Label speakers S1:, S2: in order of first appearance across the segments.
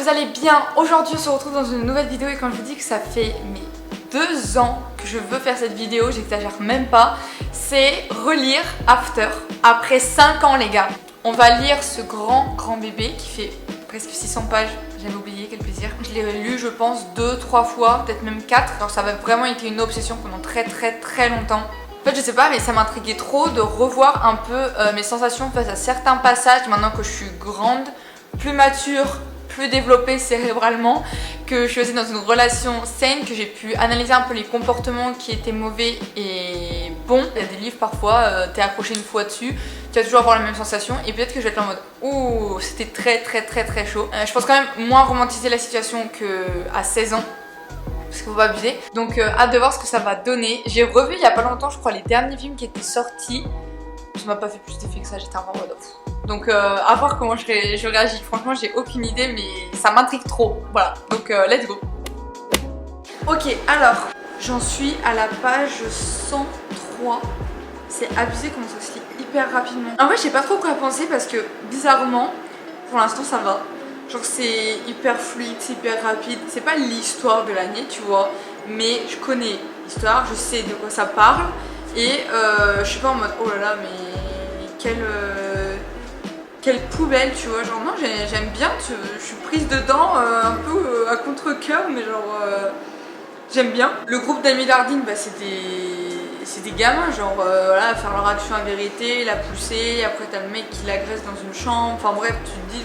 S1: vous allez bien. Aujourd'hui on se retrouve dans une nouvelle vidéo et quand je vous dis que ça fait 2 ans que je veux faire cette vidéo, j'exagère même pas, c'est relire After. Après 5 ans les gars, on va lire ce grand bébé qui fait presque 600 pages. J'avais oublié, quel plaisir. Je l'ai lu je pense 2-3 fois, peut-être même 4. Alors ça a vraiment été une obsession pendant très longtemps. En fait je sais pas mais ça m'intriguait trop de revoir un peu mes sensations face à certains passages maintenant que je suis grande, plus mature, plus développée cérébralement, que je suis aussi dans une relation saine, que j'ai pu analyser un peu les comportements qui étaient mauvais et bons. Il y a des livres parfois, t'es accroché une fois dessus, tu vas toujours avoir la même sensation et peut-être que je vais être en mode ouh c'était très chaud. Je pense quand même moins romantiser la situation qu'à 16 ans. Parce qu'il faut pas abuser. Donc hâte de voir ce que ça va donner. J'ai revu il y a pas longtemps je crois les derniers films qui étaient sortis. Ça m'a pas fait plus d'effet que ça, j'étais un peu en mode ouf. Donc à voir comment je réagis. Franchement j'ai aucune idée mais ça m'intrigue trop. Voilà, donc let's go. Ok alors, j'en suis à la page 103. C'est abusé comment ça se lit hyper rapidement. En vrai je sais pas trop quoi penser parce que bizarrement, pour l'instant ça va. Genre c'est hyper fluide, c'est hyper rapide. C'est pas l'histoire de l'année tu vois, mais je connais l'histoire, je sais de quoi ça parle. Et je suis pas en mode oh là là mais quelle poubelle tu vois. Genre non j'aime bien, je suis prise dedans un peu à contre-cœur mais genre j'aime bien. Le groupe d'amis d'Ardine bah c'est des gamins genre voilà, faire leur action à vérité, la pousser, après t'as le mec qui l'agresse dans une chambre, enfin bref tu te dis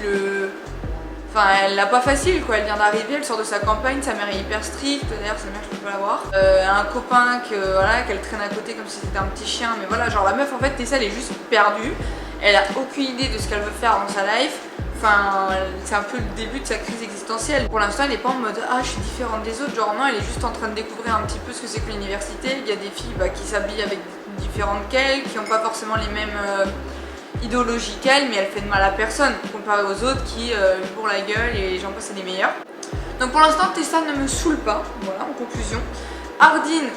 S1: Enfin, elle l'a pas facile quoi, elle vient d'arriver, elle sort de sa campagne, sa mère est hyper stricte, d'ailleurs sa mère je peux pas la voir. Un copain voilà, qu'elle traîne à côté comme si c'était un petit chien, mais voilà, genre la meuf en fait, Tessa elle est juste perdue, elle a aucune idée de ce qu'elle veut faire dans sa life. Enfin, c'est un peu le début de sa crise existentielle. Pour l'instant elle est pas en mode ah je suis différente des autres, genre non elle est juste en train de découvrir un petit peu ce que c'est que l'université. Il y a des filles qui s'habillent avec différentes qu'elles, qui n'ont pas forcément les mêmes idéologie qu'elle, mais elle fait de mal à personne comparé aux autres qui lui bourrent la gueule et j'en passe c'est des meilleurs. Donc pour l'instant Tessa ne me saoule pas, voilà en conclusion. Ardine,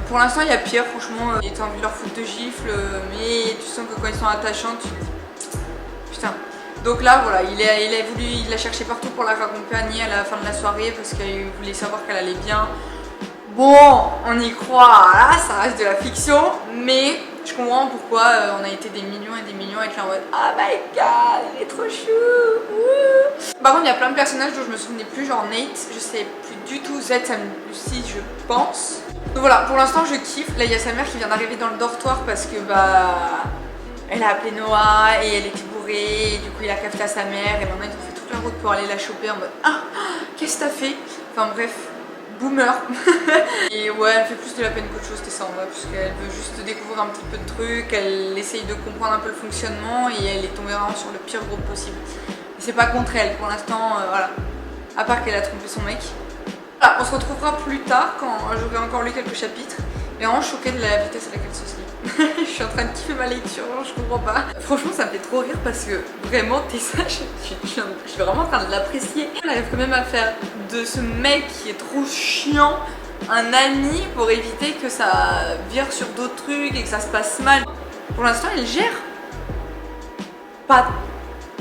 S1: pour l'instant il y a pire franchement, t'as envie de leur foutre de gifles, mais tu sens que quand ils sont attachants tu te dis putain. Donc là voilà, il a cherché partout pour la raccompagner à la fin de la soirée parce qu'il voulait savoir qu'elle allait bien. Bon, on y croit, là ça reste de la fiction, mais je comprends pourquoi on a été des millions et des millions avec là en mode oh my god, il est trop chou. Par contre il y a plein de personnages dont je me souvenais plus, genre Nate, je sais plus du tout, Z ça me aussi je pense. Donc voilà, pour l'instant je kiffe. Là il y a sa mère qui vient d'arriver dans le dortoir parce que elle a appelé Noah et elle était bourrée et du coup il a capté à sa mère et maintenant ils ont fait toute la route pour aller la choper en mode ah qu'est-ce que t'as fait. Enfin bref, boomer. Et ouais elle fait plus de la peine qu'autre chose Tessa en vrai, parce qu'elle veut juste découvrir un petit peu de trucs, elle essaye de comprendre un peu le fonctionnement et elle est tombée vraiment sur le pire groupe possible. Et c'est pas contre elle pour l'instant, voilà, à part qu'elle a trompé son mec. Voilà, on se retrouvera plus tard quand j'aurai encore lu quelques chapitres. Mais vraiment choquée de la vitesse à laquelle ça se lit. Je suis en train de kiffer ma lecture, je comprends pas. Franchement ça me fait trop rire parce que vraiment Tessa, je suis vraiment en train de l'apprécier. Elle arrive quand même à faire de ce mec qui est trop chiant un ami pour éviter que ça vire sur d'autres trucs et que ça se passe mal. Pour l'instant elle gère. Pas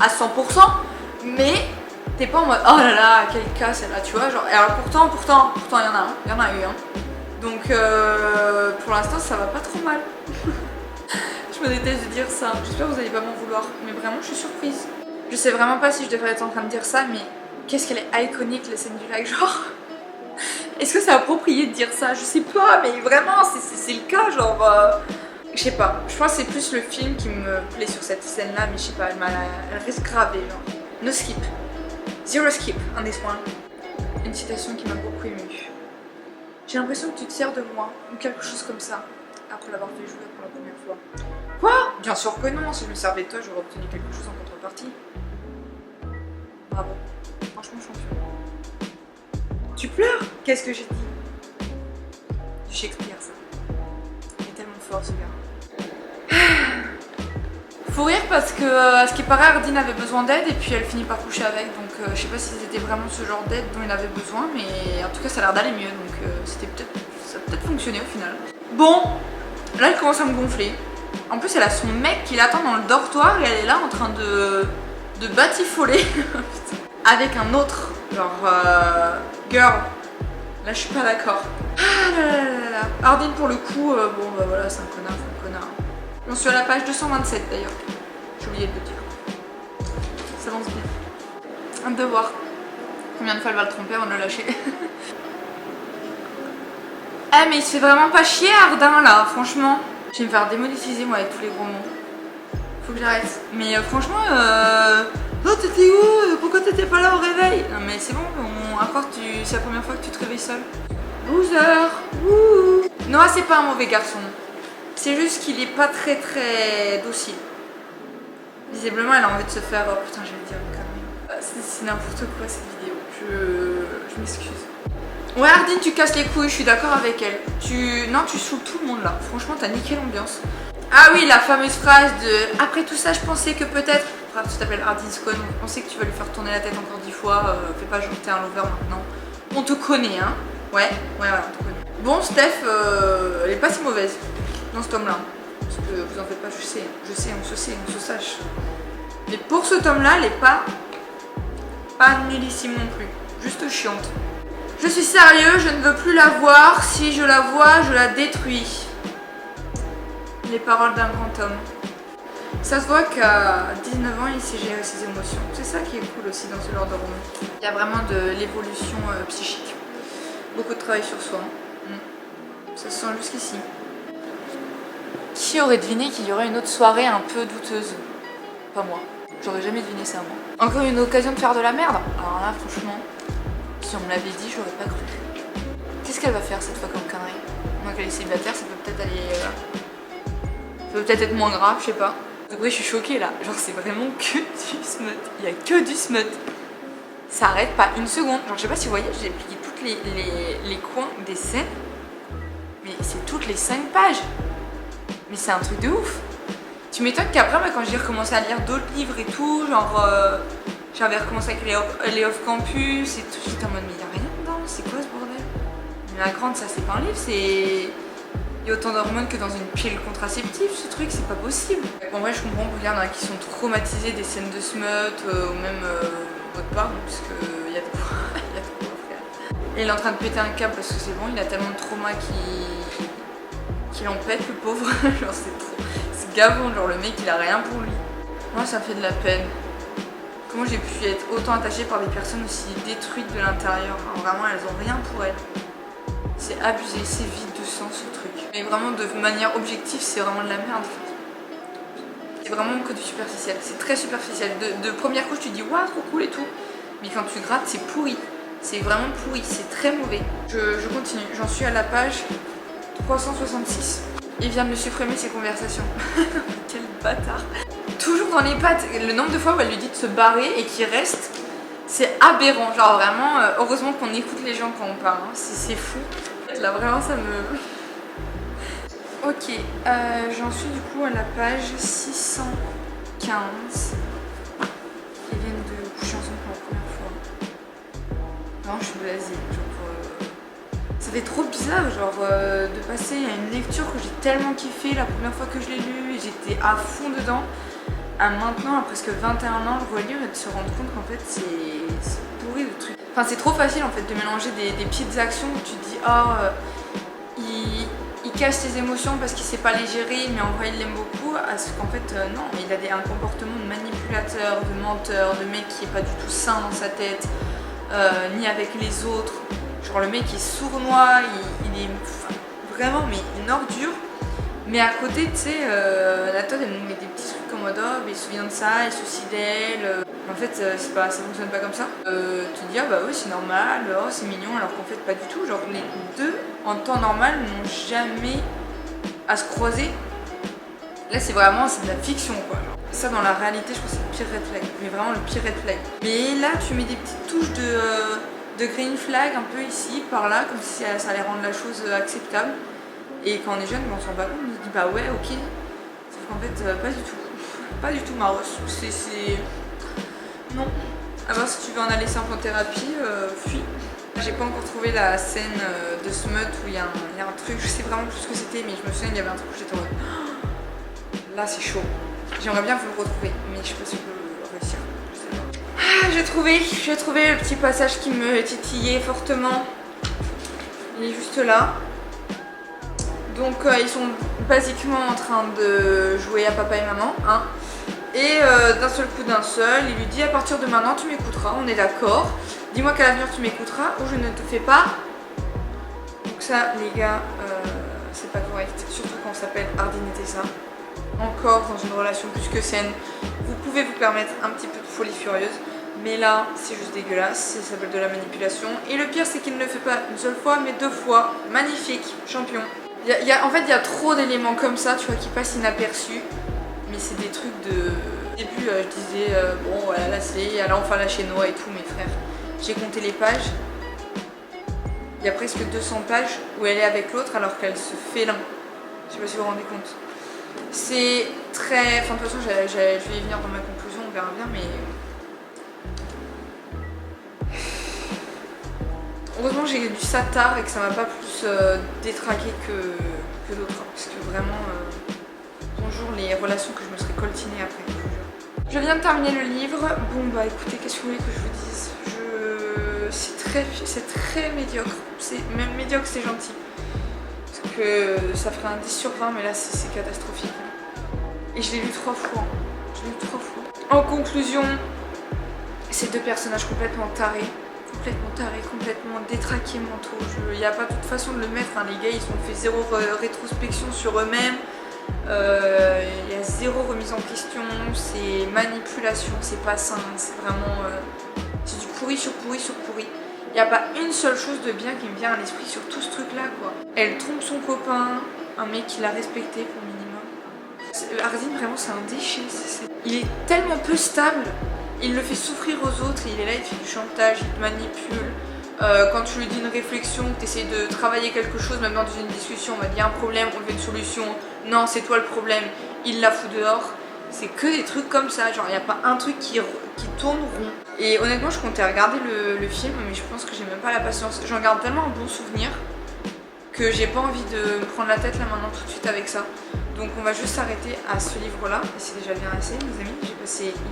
S1: à 100%, mais t'es pas en mode oh là là quel cas celle-là tu vois genre. Et alors pourtant il y en a eu hein. Donc pour l'instant ça va pas trop mal. Je me déteste de dire ça, j'espère que vous allez pas m'en vouloir, mais vraiment je suis surprise. Je sais vraiment pas si je devrais être en train de dire ça, mais qu'est-ce qu'elle est iconique la scène du lac, genre. Est-ce que c'est approprié de dire ça? Je sais pas, mais vraiment c'est le cas, genre je sais pas, je pense que c'est plus le film qui me plaît sur cette scène là, mais je sais pas, elle reste gravée genre. No skip, zero skip on this one. Une citation qui m'a beaucoup émue. J'ai l'impression que tu te sers de moi, ou quelque chose comme ça, après l'avoir fait jouer pour la première fois. Quoi? Bien sûr que non, si je me servais de toi, j'aurais obtenu quelque chose en contrepartie. Bravo, franchement champion. Tu pleures? Qu'est-ce que j'ai dit? Du Shakespeare ça. Il est tellement fort ce gars. Faut rire parce que à ce qui paraît Ardine avait besoin d'aide et puis elle finit par coucher avec, donc je sais pas si c'était vraiment ce genre d'aide dont il avait besoin, mais en tout cas ça a l'air d'aller mieux, donc ça a peut-être fonctionné au final. Bon, là elle commence à me gonfler. En plus elle a son mec qui l'attend dans le dortoir et elle est là en train de batifoler. avec un autre, genre girl. Là je suis pas d'accord. Ah là là là là. Hardin pour le coup, bon bah voilà, c'est un connard. On suis à la page 227 d'ailleurs. J'ai oublié de le dire. Ça lance bien. Hâte de voir combien de fois elle va le tromper avant de le lâcher. Ah mais il se fait vraiment pas chier Hardin là, franchement. Je vais me faire démonétiser moi avec tous les gros mots. Faut que j'arrête. Mais franchement, oh t'étais où? Pourquoi t'étais pas là au réveil? Non mais c'est bon, à part c'est la première fois que tu te réveilles seul. Loser. Wouh. Noah c'est pas un mauvais garçon. C'est juste qu'il est pas très docile. Visiblement elle a envie de se faire... Oh putain j'allais dire une connerie. C'est n'importe quoi cette vidéo. Je m'excuse. Ouais Hardin tu casses les couilles, je suis d'accord avec elle. Non tu saoules tout le monde là. Franchement t'as niqué l'ambiance. Ah oui la fameuse phrase de... Après tout ça je pensais que peut-être... Bref tu t'appelles Hardin Scone, on sait que tu vas lui faire tourner la tête encore 10 fois. Fais pas genre que t'es un lover maintenant. On te connaît hein. Ouais on te connaît. Bon Steph, elle est pas si mauvaise dans ce tome là. Parce que vous en faites pas, je sais, on se sache. Mais pour ce tome là, elle est pas nullissime non plus. Juste chiante. Je suis sérieux, je ne veux plus la voir. Si je la vois, je la détruis. Les paroles d'un grand homme. Ça se voit qu'à 19 ans, il sait gérer ses émotions. C'est ça qui est cool aussi dans ce genre de roman. Il y a vraiment de l'évolution psychique. Beaucoup de travail sur soi. Ça se sent jusqu'ici. Qui aurait deviné qu'il y aurait une autre soirée un peu douteuse? Pas moi. J'aurais jamais deviné ça moi. Encore une occasion de faire de la merde? Alors là, franchement, si on me l'avait dit, j'aurais pas cru. Qu'est-ce qu'elle va faire cette fois comme connerie? Moi qu'elle est célibataire, ça peut peut-être aller... Ça peut peut-être être moins grave, je sais pas. Donc oui, je suis choquée là. Genre c'est vraiment que du smut. Il y a que du smut. Ça arrête pas une seconde. Genre je sais pas si vous voyez, j'ai plié toutes les coins des scènes. Mais c'est toutes les 5 pages. Mais c'est un truc de ouf. Tu m'étonnes qu'après, quand j'ai recommencé à lire d'autres livres et tout, genre j'avais recommencé avec les off-campus et tout, j'étais en mode mais y'a rien dedans, c'est quoi ce bordel? Mais la grande, ça c'est pas un livre, c'est... Il y a autant d'hormones que dans une pilule contraceptive, ce truc, c'est pas possible. En vrai, je comprends qu'il y en a qui sont traumatisés des scènes de smut ou même votre part, parce qu'il y a de quoi faire. Et il est en train de péter un câble parce que c'est bon, il a tellement de trauma qu'il en pète, le pauvre. Genre, c'est gavant, genre le mec, il a rien pour lui. Moi, ça me fait de la peine. Comment j'ai pu être autant attachée par des personnes aussi détruites de l'intérieur? Vraiment, elles ont rien pour elles. C'est abusé, c'est vide de sens ce truc. Mais vraiment de manière objective, c'est vraiment de la merde. C'est vraiment que du superficiel. C'est très superficiel. De première couche, tu dis waouh, trop cool et tout. Mais quand tu grattes, c'est pourri. C'est vraiment pourri, c'est très mauvais. Je continue. J'en suis à la page 366. Il vient de me supprimer ses conversations. Quel bâtard. Toujours dans les pattes. Le nombre de fois où elle lui dit de se barrer et qu'il reste, c'est aberrant. Genre vraiment, heureusement qu'on écoute les gens quand on parle. Hein. C'est fou. Là vraiment ça me... Ok, j'en suis du coup à la page 615. Ils viennent de coucher ensemble pour la première fois. Non, je suis blasée. Genre, ça fait trop bizarre genre de passer à une lecture que j'ai tellement kiffé la première fois que je l'ai lu et j'étais à fond dedans. À maintenant, à presque 21 ans, le relire et de se rendre compte qu'en fait c'est pourri le truc. Enfin c'est trop facile en fait de mélanger des petites actions où tu te dis il cache ses émotions parce qu'il sait pas les gérer mais en vrai il l'aime beaucoup, à ce qu'en fait non, il a un comportement de manipulateur, de menteur, de mec qui est pas du tout sain dans sa tête, ni avec les autres. Genre le mec est sournois, il est vraiment mais une ordure. Mais à côté, tu sais, la Todd elle nous met des petits trucs comme mode oh, il se souvient de ça, il se soucie d'elle. En fait, ça fonctionne pas comme ça. Tu te dis, ah bah oui, c'est normal, oh, c'est mignon, alors qu'en fait, pas du tout. Genre, les deux, en temps normal, n'ont jamais à se croiser. Là, c'est de la fiction, quoi. Genre. Ça, dans la réalité, je pense que c'est le pire red flag. Mais vraiment le pire red flag. Mais là, tu mets des petites touches de green flag un peu ici, par là, comme si ça allait rendre la chose acceptable. Et quand on est jeune, on s'en rend pas compte, on se dit bah ouais, ok. Sauf qu'en fait, pas du tout. Pas du tout, Maros. C'est... Non. Alors si tu veux en aller simple en thérapie, fuis. J'ai pas encore trouvé la scène de smut où il y a un truc, je sais vraiment plus ce que c'était, mais je me souviens qu'il y avait un truc où j'étais en mode... Là c'est chaud. J'aimerais bien vous le retrouver, mais je sais pas si je peux réussir. Je j'ai trouvé le petit passage qui me titillait fortement. Il est juste là. Donc ils sont basiquement en train de jouer à papa et maman, hein. Et d'un seul coup d'un seul, il lui dit à partir de maintenant tu m'écouteras, on est d'accord. Dis-moi qu'à l'avenir tu m'écouteras ou je ne te fais pas. Donc ça les gars, c'est pas correct. Surtout quand on s'appelle Hardin et Tessa. Encore dans une relation plus que saine. Vous pouvez vous permettre un petit peu de folie furieuse. Mais là, c'est juste dégueulasse, ça s'appelle de la manipulation. Et le pire c'est qu'il ne le fait pas une seule fois mais 2 fois. Magnifique, champion. En fait il y a trop d'éléments comme ça, tu vois, qui passent inaperçus. Mais c'est des trucs de... Au début je disais bon voilà là c'est elle a enfin lâché Noah et tout, mes frères. J'ai compté les pages. Il y a presque 200 pages où elle est avec l'autre alors qu'elle se fait l'un. Je sais pas si vous vous rendez compte. C'est très... Enfin de toute façon je vais y venir dans ma conclusion, on verra bien, mais... Heureusement j'ai lu ça tard et que ça m'a pas plus détraqué que d'autres. Parce que vraiment... Bonjour les relations que je me serais coltinée après. Je viens de terminer le livre. Bon bah écoutez, qu'est-ce que vous voulez que je vous dise? C'est très médiocre. Même médiocre c'est gentil. Parce que ça ferait un 10 sur 20 mais là c'est catastrophique. Et je l'ai lu 3 fois. Je l'ai lu 3 fois. En conclusion, ces 2 personnages complètement tarés. Complètement détraqués mentaux. Il n'y a pas toute façon de le mettre, hein. Les gars ils ont fait 0 rétrospection sur eux-mêmes. Il y a 0 remise en question, c'est manipulation, c'est pas sain, c'est vraiment... c'est du pourri sur pourri sur pourri. Il n'y a pas une seule chose de bien qui me vient à l'esprit sur tout ce truc là quoi. Elle trompe son copain, un mec qui l'a respecté pour le minimum. Hardin vraiment c'est un déchet, il est tellement peu stable, il le fait souffrir aux autres, il est là, il te fait du chantage, il te manipule. Quand tu lui dis une réflexion, que tu essaies de travailler quelque chose, même dans une discussion, on va dire un problème, on veut une solution, non c'est toi le problème, il la fout dehors. C'est que des trucs comme ça, genre il n'y a pas un truc qui tourne rond. Et honnêtement je comptais regarder le film, mais je pense que j'ai même pas la patience. J'en garde tellement un bon souvenir que j'ai pas envie de me prendre la tête là maintenant tout de suite avec ça. Donc on va juste s'arrêter à ce livre là, et c'est déjà bien assez mes amis.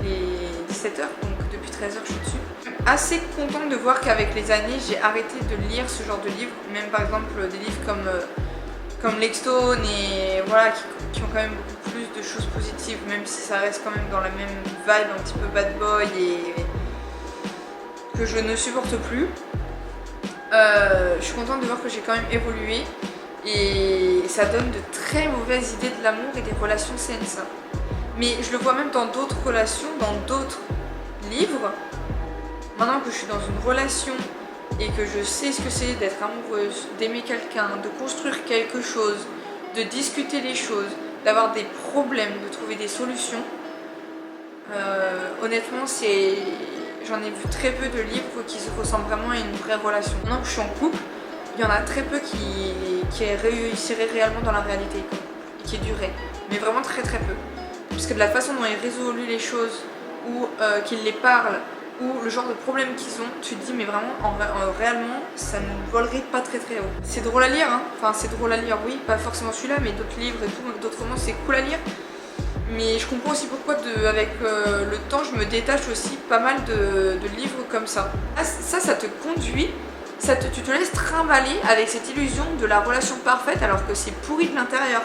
S1: Il est 17h, donc depuis 13h je suis dessus. Assez contente de voir qu'avec les années j'ai arrêté de lire ce genre de livres, même par exemple des livres comme Lexstone et voilà qui ont quand même beaucoup plus de choses positives, même si ça reste quand même dans la même vibe un petit peu bad boy et que je ne supporte plus. Je suis contente de voir que j'ai quand même évolué et ça donne de très mauvaises idées de l'amour et des relations saines ça. Mais je le vois même dans d'autres relations, dans d'autres livres. Maintenant que je suis dans une relation et que je sais ce que c'est d'être amoureuse, d'aimer quelqu'un, de construire quelque chose, de discuter les choses, d'avoir des problèmes, de trouver des solutions, honnêtement j'en ai vu très peu de livres qui se ressemblent vraiment à une vraie relation. Maintenant que je suis en couple, il y en a très peu qui réussiraient réellement dans la réalité et qui dureraient, mais vraiment très très peu. Parce que de la façon dont ils résolvent les choses ou qu'ils les parlent ou le genre de problèmes qu'ils ont, tu te dis mais vraiment réellement ça ne volerait pas très très haut. C'est drôle à lire hein, enfin c'est drôle à lire oui, pas forcément celui-là mais d'autres livres et tout, d'autres romans c'est cool à lire. Mais je comprends aussi pourquoi avec le temps je me détache aussi pas mal de livres comme ça. Ça te conduit, tu te laisses trimballer avec cette illusion de la relation parfaite alors que c'est pourri de l'intérieur.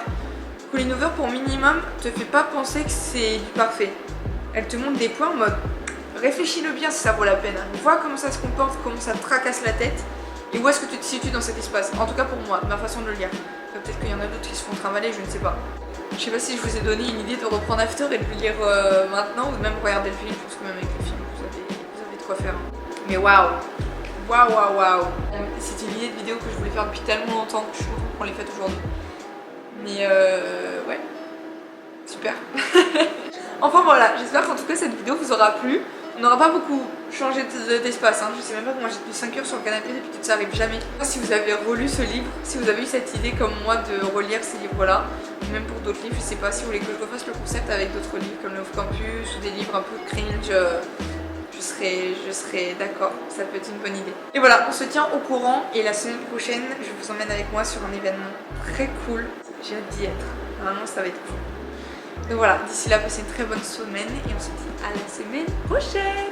S1: Colleen Hoover pour minimum te fait pas penser que c'est du parfait. Elle te montre des points en mode réfléchis-le bien si ça vaut la peine. Vois comment ça se comporte, comment ça te tracasse la tête et où est-ce que tu te situes dans cet espace. En tout cas pour moi, ma façon de le lire. Peut-être qu'il y en a d'autres qui se font trimballer, je ne sais pas. Je sais pas si je vous ai donné une idée de reprendre After et de le lire maintenant ou de même regarder le film. Je pense que même avec le film vous avez de quoi faire. Mais waouh, waouh. C'est une idée de vidéo que je voulais faire depuis tellement longtemps que je suis contente qu'on l'ait faite aujourd'hui. Mais ouais, super. Enfin voilà, j'espère qu'en tout cas cette vidéo vous aura plu. On n'aura pas beaucoup changé d'espace, hein. Je sais même pas comment j'ai tenu 5 heures sur le canapé, d'habitude ça arrive jamais. Si vous avez relu ce livre, si vous avez eu cette idée comme moi de relire ces livres là, même pour d'autres livres, je sais pas si vous voulez que je refasse le concept avec d'autres livres comme Love Campus ou des livres un peu cringe, je serais d'accord, ça peut être une bonne idée. Et voilà, on se tient au courant et la semaine prochaine je vous emmène avec moi sur un événement très cool, j'ai hâte d'y être, vraiment ça va être cool. Donc voilà, d'ici là, passez une très bonne semaine et on se dit à la semaine prochaine.